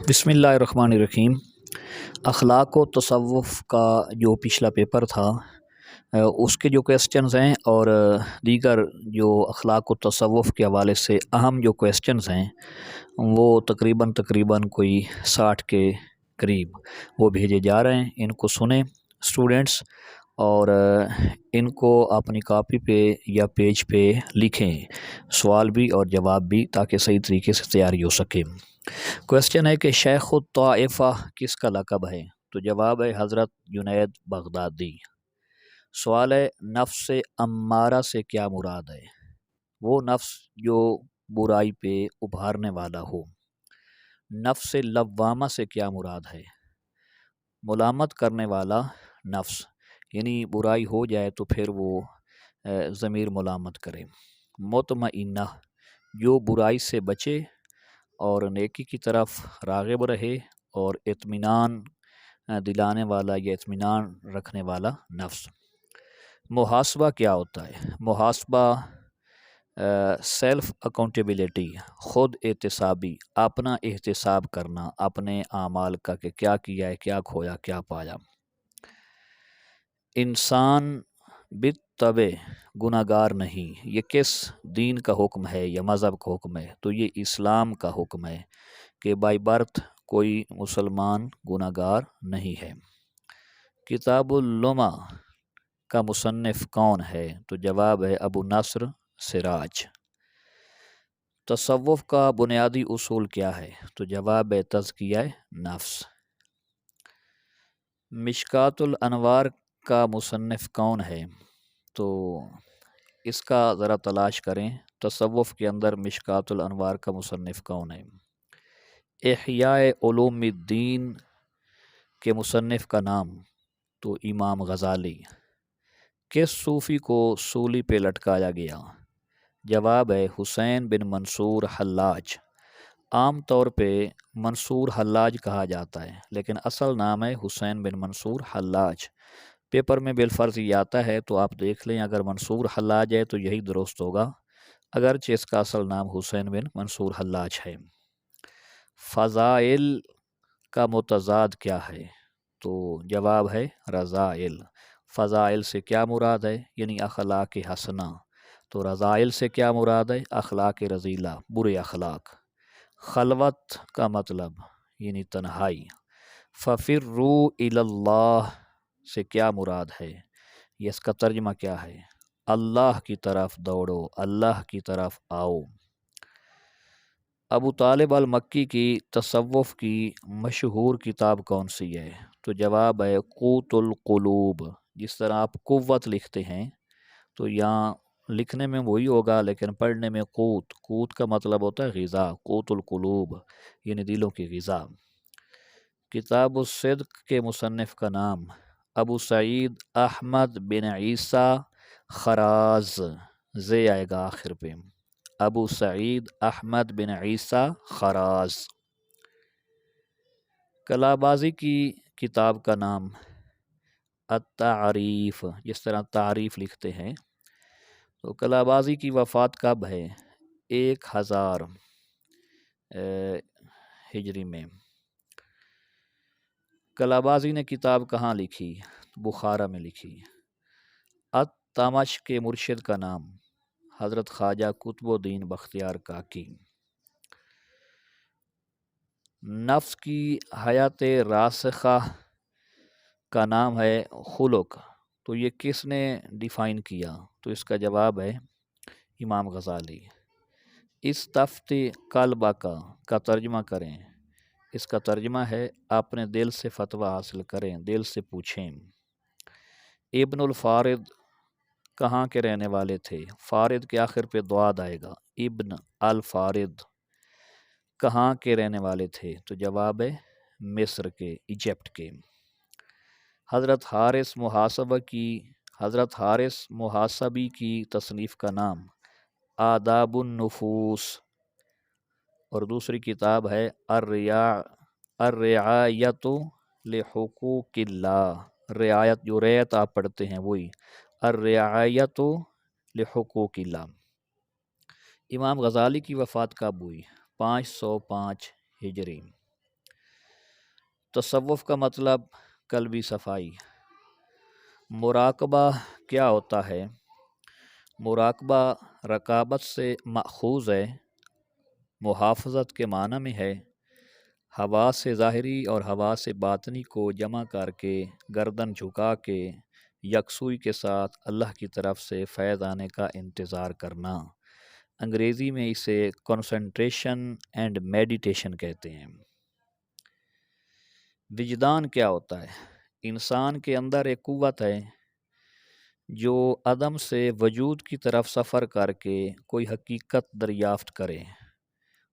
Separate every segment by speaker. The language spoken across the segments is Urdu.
Speaker 1: بسم اللہ الرحمن الرحیم۔ اخلاق و تصوف کا جو پچھلا پیپر تھا اس کے جو کویسچنز ہیں اور دیگر جو اخلاق و تصوف کے حوالے سے اہم جو کویسچنز ہیں وہ تقریباً کوئی 60 کے قریب وہ بھیجے جا رہے ہیں۔ ان کو سنیں اسٹوڈنٹس اور ان کو اپنی کاپی پہ یا پیج پہ لکھیں، سوال بھی اور جواب بھی، تاکہ صحیح طریقے سے تیاری ہو سکے۔ کویسچن ہے کہ شیخ الطائفہ کس کا لقب ہے؟ تو جواب ہے حضرت جنید بغدادی۔ سوال ہے نفس امارہ سے کیا مراد ہے؟ وہ نفس جو برائی پہ ابھارنے والا ہو۔ نفس لوامہ سے کیا مراد ہے؟ ملامت کرنے والا نفس، یعنی برائی ہو جائے تو پھر وہ ضمیر ملامت کرے۔ مطمئنہ، جو برائی سے بچے اور نیکی کی طرف راغب رہے اور اطمینان دلانے والا یا اطمینان رکھنے والا نفس۔ محاسبہ کیا ہوتا ہے؟ محاسبہ سیلف اکاؤنٹیبلٹی، خود احتسابی، اپنا احتساب کرنا اپنے اعمال کا کہ کیا کیا ہے، کیا کھویا، کیا پایا۔ انسان بالطبع گناہگار نہیں، یہ کس دین کا حکم ہے یا مذہب کا حکم ہے؟ تو یہ اسلام کا حکم ہے کہ بائی برتھ کوئی مسلمان گناہگار نہیں ہے۔ کتاب اللمع کا مصنف کون ہے؟ تو جواب ہے ابو نصر سراج۔ تصوف کا بنیادی اصول کیا ہے؟ تو جواب ہے تزکیہ نفس۔ مشکوٰۃ الانوار کا مصنف کون ہے؟ تو اس کا ذرا تلاش کریں، تصوف کے اندر مشکوٰۃ الانوار کا مصنف کون ہے؟ احیاء علوم الدین کے مصنف کا نام؟ تو امام غزالی۔ کس صوفی کو سولی پہ لٹکایا گیا؟ جواب ہے حسین بن منصور حلاج۔ عام طور پہ منصور حلاج کہا جاتا ہے، لیکن اصل نام ہے حسین بن منصور حلاج۔ پیپر میں بالفرض یہ آتا ہے تو آپ دیکھ لیں، اگر منصور حلاج ہے تو یہی درست ہوگا، اگرچہ اس کا اصل نام حسین بن منصور حلاج ہے۔ فضائل کا متضاد کیا ہے؟ تو جواب ہے رذائل۔ فضائل سے کیا مراد ہے؟ یعنی اخلاق حسنہ۔ تو رذائل سے کیا مراد ہے؟ اخلاق رذیلہ، برے اخلاق۔ خلوت کا مطلب یعنی تنہائی۔ ففروا الی اللہ سے کیا مراد ہے؟ یہ اس کا ترجمہ کیا ہے؟ اللہ کی طرف دوڑو، اللہ کی طرف آؤ۔ ابو طالب المکی کی تصوف کی مشہور کتاب کون سی ہے؟ تو جواب ہے قوت القلوب۔ جس طرح آپ قوت لکھتے ہیں تو یہاں لکھنے میں وہی ہوگا لیکن پڑھنے میں قوت کا مطلب ہوتا ہے غذا، قوت القلوب یعنی دلوں کی غذا۔ کتاب الصدق کے مصنف کا نام؟ ابو سعید احمد بن عیسیٰ خراز، زے آئے گا آخر پہ، ابو سعید احمد بن عیسیٰ خراز۔ کلابازی کی کتاب کا نام؟ التعریف، جس طرح تعریف لکھتے ہیں۔ تو کلابازی کی وفات کب ہے؟ 1000 ہجری میں۔ کلابازی نے کتاب کہاں لکھی؟ بخارا میں لکھی۔ التمش کے مرشد کا نام؟ حضرت خواجہ قطب الدین بختیار کاکی۔ نفس کی حیات راسخہ کا نام ہے خلق، تو یہ کس نے ڈیفائن کیا؟ تو اس کا جواب ہے امام غزالی۔ استفتی قلبہ کا ترجمہ کریں۔ اس کا ترجمہ ہے اپنے دل سے فتویٰ حاصل کریں، دل سے پوچھیں۔ ابن الفارد کہاں کے رہنے والے تھے؟ فارد کے آخر پہ دعاد آئے گا۔ ابن الفارد کہاں کے رہنے والے تھے؟ تو جواب ہے مصر کے، ایجپٹ کے۔ حضرت حارث محاسبی کی تصنیف کا نام؟ آداب النفوس، اور دوسری کتاب ہے الرعایت لحقوق اللہ۔ رعایت، جو رعایت آپ پڑھتے ہیں وہی، الرعایت لحقوق اللہ۔ امام غزالی کی وفات کب ہوئی؟ 505 ہجری۔ تصوف کا مطلب قلبی صفائی۔ مراقبہ کیا ہوتا ہے؟ مراقبہ رقابت سے ماخوذ ہے، محافظت کے معنی میں ہے۔ حواس ظاہری اور حواس باطنی کو جمع کر کے گردن جھکا کے یکسوئی کے ساتھ اللہ کی طرف سے فیض آنے کا انتظار کرنا۔ انگریزی میں اسے کنسنٹریشن اینڈ میڈیٹیشن کہتے ہیں۔ وجدان کیا ہوتا ہے؟ انسان کے اندر ایک قوت ہے جو عدم سے وجود کی طرف سفر کر کے کوئی حقیقت دریافت کرے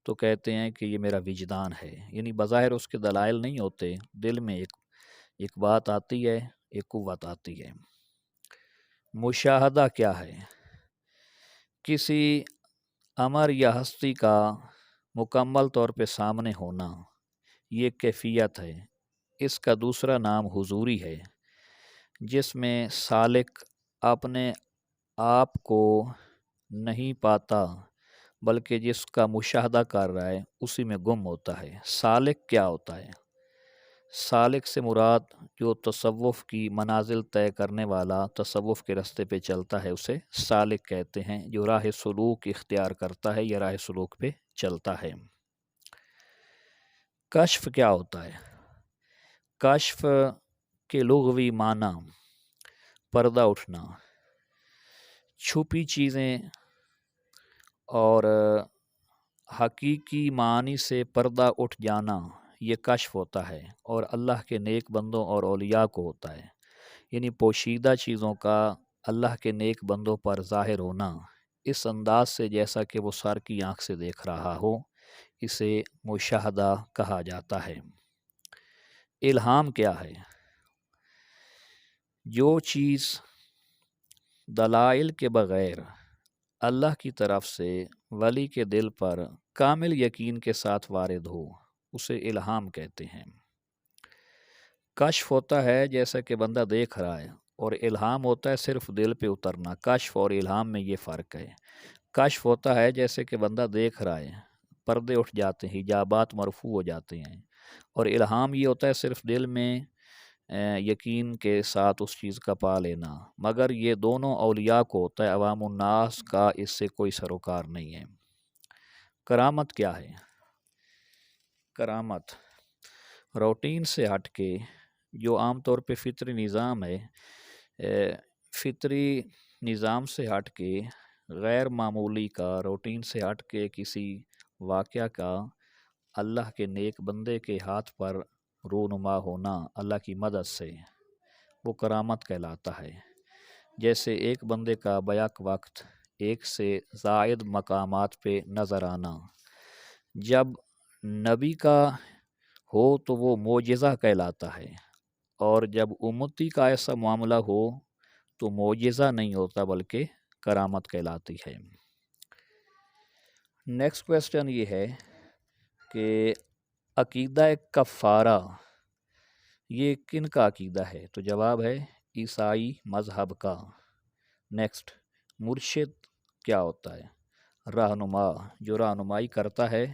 Speaker 1: تو کہتے ہیں کہ یہ میرا وجدان ہے۔ یعنی بظاہر اس کے دلائل نہیں ہوتے، دل میں ایک بات آتی ہے، ایک قوت آتی ہے۔ مشاہدہ کیا ہے؟ کسی امر یا ہستی کا مکمل طور پہ سامنے ہونا، یہ کیفیت ہے۔ اس کا دوسرا نام حضوری ہے، جس میں سالک اپنے آپ کو نہیں پاتا بلکہ جس کا مشاہدہ کر رہا ہے اسی میں گم ہوتا ہے۔ سالک کیا ہوتا ہے؟ سالک سے مراد جو تصوف کی منازل طے کرنے والا تصوف کے راستے پہ چلتا ہے اسے سالک کہتے ہیں، جو راہ سلوک اختیار کرتا ہے یا راہ سلوک پہ چلتا ہے۔ کشف کیا ہوتا ہے؟ کشف کے لغوی معنی پردہ اٹھنا، چھپی چیزیں اور حقیقی معنی سے پردہ اٹھ جانا، یہ کشف ہوتا ہے، اور اللہ کے نیک بندوں اور اولیاء کو ہوتا ہے۔ یعنی پوشیدہ چیزوں کا اللہ کے نیک بندوں پر ظاہر ہونا اس انداز سے جیسا کہ وہ سر کی آنکھ سے دیکھ رہا ہو، اسے مشاہدہ کہا جاتا ہے۔ الہام کیا ہے؟ جو چیز دلائل کے بغیر اللہ کی طرف سے ولی کے دل پر کامل یقین کے ساتھ وارد ہو اسے الہام کہتے ہیں۔ کشف ہوتا ہے جیسا کہ بندہ دیکھ رہا ہے، اور الہام ہوتا ہے صرف دل پہ اترنا۔ کشف اور الہام میں یہ فرق ہے۔ کشف ہوتا ہے جیسے کہ بندہ دیکھ رہا ہے، پردے اٹھ جاتے ہیں، حجابات مرفوع ہو جاتے ہیں، اور الہام یہ ہوتا ہے صرف دل میں یقین کے ساتھ اس چیز کا پا لینا۔ مگر یہ دونوں اولیاء کو ہوتا ہے، عوام الناس کا اس سے کوئی سروکار نہیں ہے۔ کرامت کیا ہے؟ کرامت روٹین سے ہٹ کے جو عام طور پہ فطری نظام ہے، فطری نظام سے ہٹ کے غیر معمولی کا، روٹین سے ہٹ کے کسی واقعہ کا اللہ کے نیک بندے کے ہاتھ پر رونما ہونا اللہ کی مدد سے، وہ کرامت کہلاتا ہے۔ جیسے ایک بندے کا بیک وقت ایک سے زائد مقامات پہ نظر آنا، جب نبی کا ہو تو وہ معجزہ کہلاتا ہے، اور جب امتی کا ایسا معاملہ ہو تو معجزہ نہیں ہوتا بلکہ کرامت کہلاتی ہے۔ نیکسٹ کویسچن یہ ہے کہ عقیدہ کفارہ یہ کن کا عقیدہ ہے؟ تو جواب ہے عیسائی مذہب کا۔ نیکسٹ، مرشد کیا ہوتا ہے؟ رہنما، جو رہنمائی کرتا ہے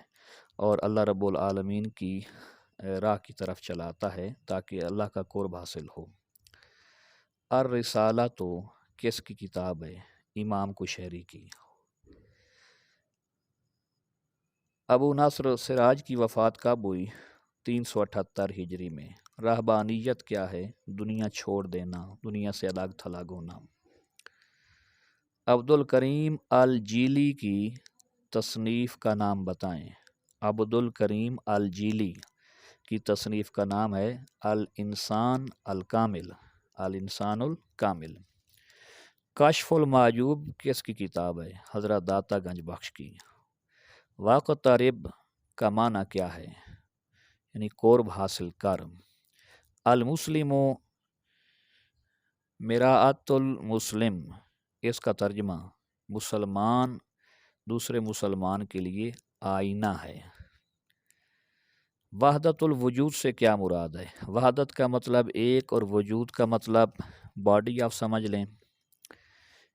Speaker 1: اور اللہ رب العالمین کی راہ کی طرف چلاتا ہے تاکہ اللہ کا قرب حاصل ہو۔ الرسالہ تو کس کی کتاب ہے؟ امام کشیری کی۔ ابو نصر سراج کی وفات کب ہوئی؟ 378 ہجری میں۔ رہبانیت کیا ہے؟ دنیا چھوڑ دینا، دنیا سے الگ تھلگ ہونا۔ عبد الکریم الجیلی کی تصنیف کا نام بتائیں۔ عبد الکریم الجیلی کی تصنیف کا نام ہے الانسان الکامل، الانسان الکامل۔ کشف المعجوب کس کی کتاب ہے؟ حضرت داتا گنج بخش کی۔ واقترب کا معنی کیا ہے؟ یعنی قرب حاصل کر۔ المسلم مراۃ المسلم، اس کا ترجمہ مسلمان دوسرے مسلمان کے لیے آئینہ ہے۔ وحدت الوجود سے کیا مراد ہے؟ وحدت کا مطلب ایک اور وجود کا مطلب باڈی آف سمجھ لیں۔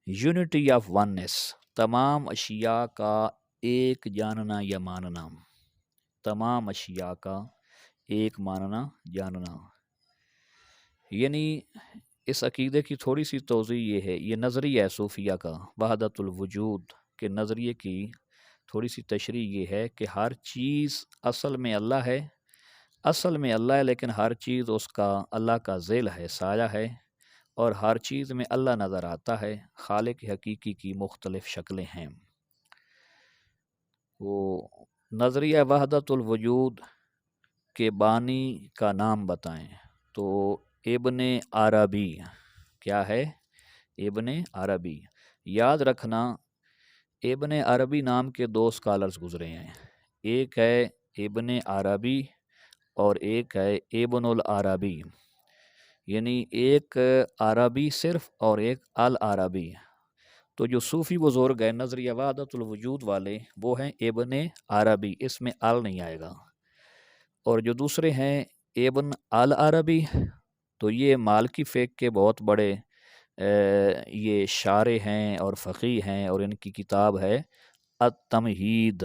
Speaker 1: یونٹی آف وننس، تمام اشیاء کا ایک جاننا یا ماننا، تمام اشیاء کا ایک ماننا جاننا، یعنی اس عقیدے کی تھوڑی سی توضیح یہ ہے، یہ نظریہ ہے صوفیہ کا وحدت الوجود کے نظریے کی تھوڑی سی تشریح یہ ہے کہ ہر چیز اصل میں اللہ ہے، اصل میں اللہ ہے، لیکن ہر چیز اس کا اللہ کا ذیل ہے، سایہ ہے، اور ہر چیز میں اللہ نظر آتا ہے، خالق حقیقی کی مختلف شکلیں ہیں۔ وہ نظریہ وحدت الوجود کے بانی کا نام بتائیں تو ابن عربی، کیا ہے؟ ابن عربی۔ یاد رکھنا ابن عربی نام کے دو اسکالرز گزرے ہیں، ایک ہے ابن عربی اور ایک ہے ابن العربی، یعنی ایک عربی صرف اور ایک العربی۔ تو جو صوفی بزرگ ہیں نظریہ وحدت الوجود والے وہ ہیں ابن عربی، اس میں ال نہیں آئے گا، اور جو دوسرے ہیں ابن العربی تو یہ مالکی فقہ کے بہت بڑے یہ شارح ہیں اور فقیہ ہیں، اور ان کی کتاب ہے التمہید،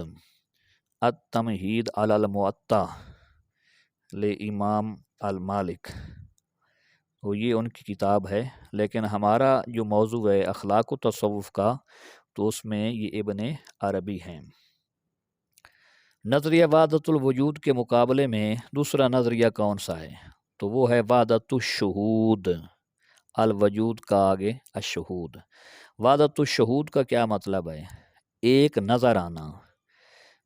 Speaker 1: التمہید علی الموطا لامام المالک، تو یہ ان کی کتاب ہے۔ لیکن ہمارا جو موضوع ہے اخلاق و تصوف کا، تو اس میں یہ ابن عربی ہیں۔ نظریہ وحدت الوجود کے مقابلے میں دوسرا نظریہ کون سا ہے؟ تو وہ ہے وحدت الشہود، الوجود کا آگے الشہود۔ وحدت الشہود کا کیا مطلب ہے؟ ایک نظر آنا۔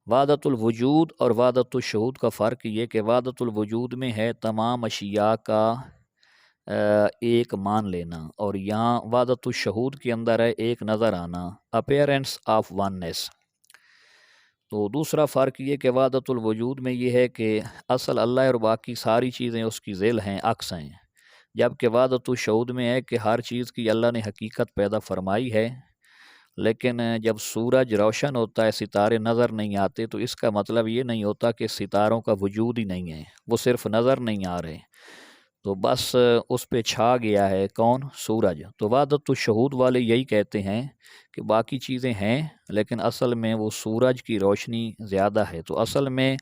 Speaker 1: وحدت الوجود اور وحدت الشہود کا فرق یہ کہ وحدت الوجود میں ہے تمام اشیاء کا ایک مان لینا، اور یہاں وحدت الشہود کے اندر ہے ایک نظر آنا، اپیرنس آف وننس۔ تو دوسرا فرق یہ کہ وحدت الوجود میں یہ ہے کہ اصل اللہ اور باقی ساری چیزیں اس کی ذیل ہیں، عکس ہیں، جبکہ وحدت الشہود میں ہے کہ ہر چیز کی اللہ نے حقیقت پیدا فرمائی ہے، لیکن جب سورج روشن ہوتا ہے ستارے نظر نہیں آتے تو اس کا مطلب یہ نہیں ہوتا کہ ستاروں کا وجود ہی نہیں ہے، وہ صرف نظر نہیں آ رہے، تو بس اس پہ چھا گیا ہے کون؟ سورج۔ تو وحدت الشہود والے یہی کہتے ہیں کہ باقی چیزیں ہیں لیکن اصل میں وہ سورج کی روشنی زیادہ ہے۔ تو اصل میں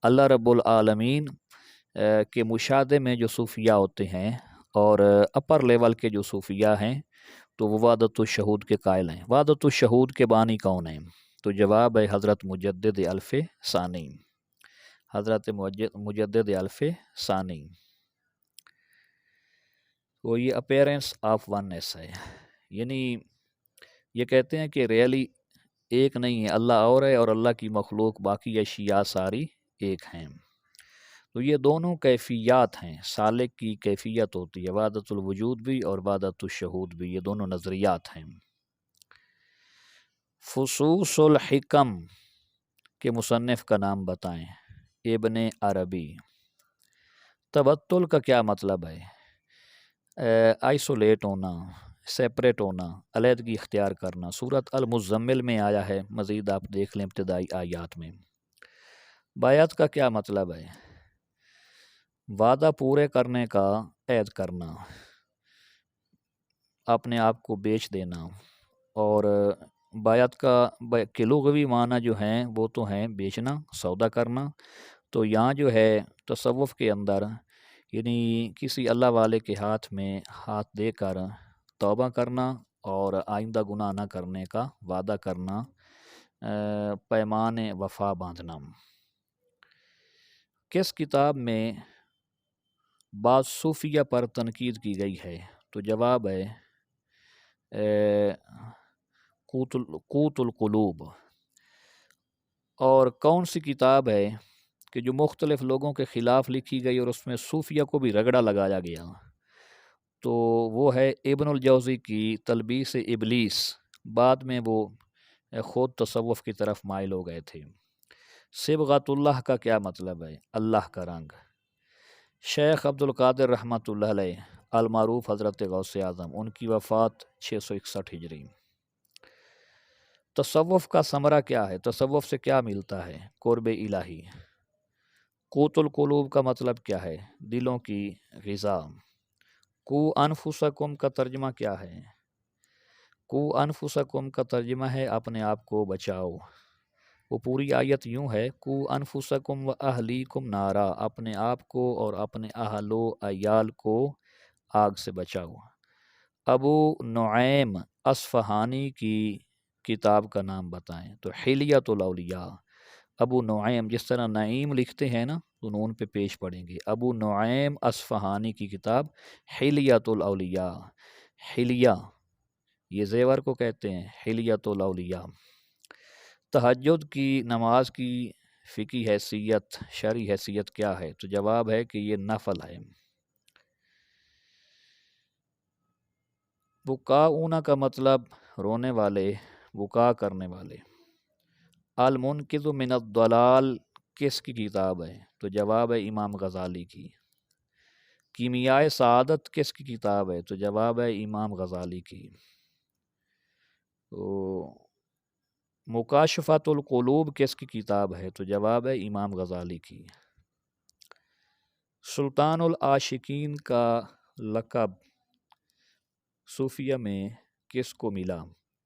Speaker 1: اللہ رب العالمین کے مشاہدے میں جو صوفیہ ہوتے ہیں اور اپر لیول کے جو صوفیہ ہیں تو وہ وحدت الشہود کے قائل ہیں۔ وحدت الشہود کے بانی کون ہیں؟ تو جواب ہے حضرت مجدد الف ثانی، حضرت مجدد الف ثانی۔ تو یہ اپیرنس آف وننس ہے، یعنی یہ کہتے ہیں کہ ریئلی ایک نہیں ہے، اللہ اور ہے اور اللہ کی مخلوق باقی اشیاء ساری ایک ہیں۔ تو یہ دونوں کیفیات ہیں، سالک کی کیفیت ہوتی ہے، وحدت الوجود بھی اور وحدت الشہود بھی، یہ دونوں نظریات ہیں۔ فصوص الحکم کے مصنف کا نام بتائیں۔ ابن عربی۔ تبتل کا کیا مطلب ہے؟ آئسولیٹ ہونا، سیپریٹ ہونا، علیحدگی اختیار کرنا۔ سورۃ المزمل میں آیا ہے، مزید آپ دیکھ لیں ابتدائی آیات میں۔ بیعت کا کیا مطلب ہے؟ وعدہ پورے کرنے کا عہد کرنا، اپنے آپ کو بیچ دینا، اور بیعت کا لغوی معنی جو ہیں وہ تو ہیں بیچنا، سودا کرنا۔ تو یہاں جو ہے تصوف کے اندر یعنی کسی اللہ والے کے ہاتھ میں ہاتھ دے کر توبہ کرنا اور آئندہ گناہ نہ کرنے کا وعدہ کرنا، پیمان وفا باندھنا۔ کس کتاب میں بعض صوفیہ پر تنقید کی گئی ہے؟ تو جواب ہے قوت القلوب۔ اور کون سی کتاب ہے کہ جو مختلف لوگوں کے خلاف لکھی گئی اور اس میں صوفیہ کو بھی رگڑا لگایا گیا؟ تو وہ ہے ابن الجوزی کی تلبیس ابلیس۔ بعد میں وہ خود تصوف کی طرف مائل ہو گئے تھے۔ صبغۃ اللہ کا کیا مطلب ہے؟ اللہ کا رنگ۔ شیخ عبد القادر رحمۃ اللہ علیہ المعروف حضرت غوث اعظم، ان کی وفات 661 ہجری۔ تصوف کا ثمرہ کیا ہے؟ تصوف سے کیا ملتا ہے؟ قرب الہی۔ قوت القلوب کا مطلب کیا ہے؟ دلوں کی غذا۔ کو انفسکم کا ترجمہ کیا ہے؟ کو انفسکم کا ترجمہ ہے اپنے آپ کو بچاؤ، وہ پوری آیت یوں ہے، کو انفسکم و اہلیکم نارا، اپنے آپ کو اور اپنے اہل و عیال کو آگ سے بچاؤ۔ ابو نعیم اصفہانی کی کتاب کا نام بتائیں، تو حلیۃ الاولیاء۔ ابو نعیم، جس طرح نعیم لکھتے ہیں نا تو نون پہ پیش پڑیں گے، ابو نعیم اصفہانی کی کتاب حلیۃ الاولیاء۔ حلیہ یہ زیور کو کہتے ہیں، حلیۃ الاولیاء۔ تہجد کی نماز کی فقہی حیثیت، شرعی حیثیت کیا ہے؟ تو جواب ہے کہ یہ نفل ہے۔ بکاؤنا کا مطلب رونے والے، بکا کرنے والے۔ المنقذ من الضلال کس کی کتاب ہے؟ تو جواب ہے امام غزالی کی۔ کیمیائے سعادت کس کی کتاب ہے؟ تو جواب ہے امام غزالی کی۔ تو مکاشفۃ القلوب کس کی کتاب ہے؟ تو جواب ہے امام غزالی کی۔ سلطان العاشقین کا لقب صوفیہ میں کس کو ملا،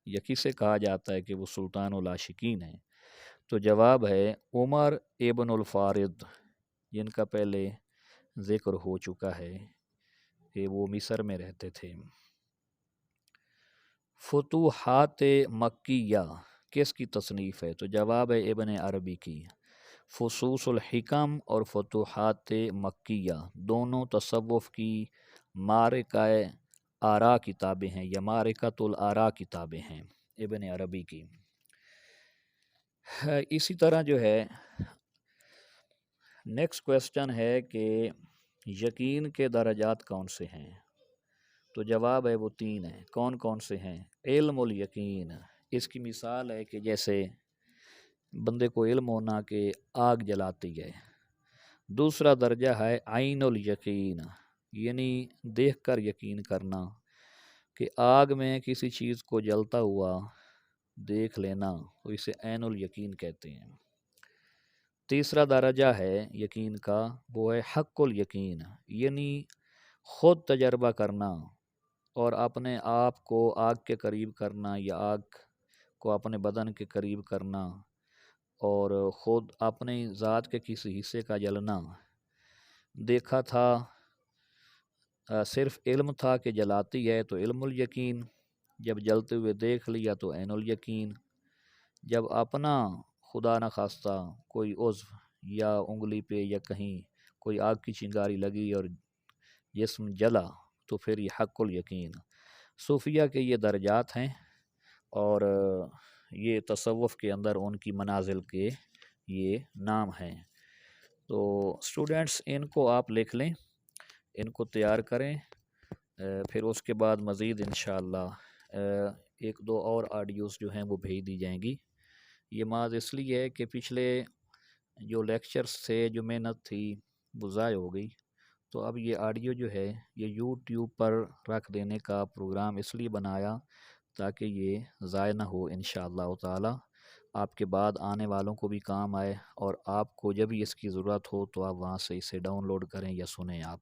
Speaker 1: یا کسے کہا جاتا ہے کہ وہ سلطان العاشقین ہیں؟ تو جواب ہے عمر ابن الفارد، جن کا پہلے ذکر ہو چکا ہے کہ وہ مصر میں رہتے تھے۔ فتوحات مکیہ کس کی تصنیف ہے؟ تو جواب ہے ابن عربی کی۔ فصوص الحکم اور فتوحات مکیہ دونوں تصوف کی معرکہ آرا کتابیں ہیں، یا معرکۃ الآراء کتابیں ہیں، ابن عربی کی۔ اسی طرح جو ہے نیکسٹ کویسچن ہے کہ یقین کے درجات کون سے ہیں؟ تو جواب ہے وہ 3 ہیں۔ کون کون سے ہیں؟ علم الیقین، اس کی مثال ہے کہ جیسے بندے کو علم ہونا کہ آگ جلاتی ہے۔ دوسرا درجہ ہے عین الیقین، یعنی دیکھ کر یقین کرنا، کہ آگ میں کسی چیز کو جلتا ہوا دیکھ لینا، تو اسے عین الیقین کہتے ہیں۔ تیسرا درجہ ہے یقین کا، وہ ہے حق الیقین، یعنی خود تجربہ کرنا اور اپنے آپ کو آگ کے قریب کرنا، یا آگ کو اپنے بدن کے قریب کرنا، اور خود اپنی ذات کے کسی حصے کا جلنا۔ دیکھا تھا، صرف علم تھا کہ جلاتی ہے تو علم الیقین، جب جلتے ہوئے دیکھ لیا تو عین الیقین، جب اپنا خدا نخواستہ کوئی عضو یا انگلی پہ یا کہیں کوئی آگ کی چنگاری لگی اور جسم جلا تو پھر یہ حق الیقین۔ صوفیہ کے یہ درجات ہیں، اور یہ تصوف کے اندر ان کی منازل کے یہ نام ہیں۔ تو اسٹوڈنٹس ان کو آپ لکھ لیں، ان کو تیار کریں، پھر اس کے بعد مزید انشاءاللہ 1-2 اور آڈیوز جو ہیں وہ بھیج دی جائیں گی۔ یہ محض اس لیے ہے کہ پچھلے جو لیکچرز تھے، جو محنت تھی وہ ضائع ہو گئی، تو اب یہ آڈیو جو ہے یہ یوٹیوب پر رکھ دینے کا پروگرام اس لیے بنایا تاکہ یہ ضائع نہ ہو انشاءاللہ تعالی، آپ کے بعد آنے والوں کو بھی کام آئے، اور آپ کو جب بھی اس کی ضرورت ہو تو آپ وہاں سے اسے ڈاؤن لوڈ کریں یا سنیں آپ۔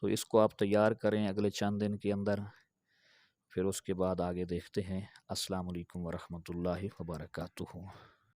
Speaker 1: تو اس کو آپ تیار کریں اگلے چند دن کے اندر، پھر اس کے بعد آگے دیکھتے ہیں۔ السلام علیکم ورحمۃ اللہ وبرکاتہ۔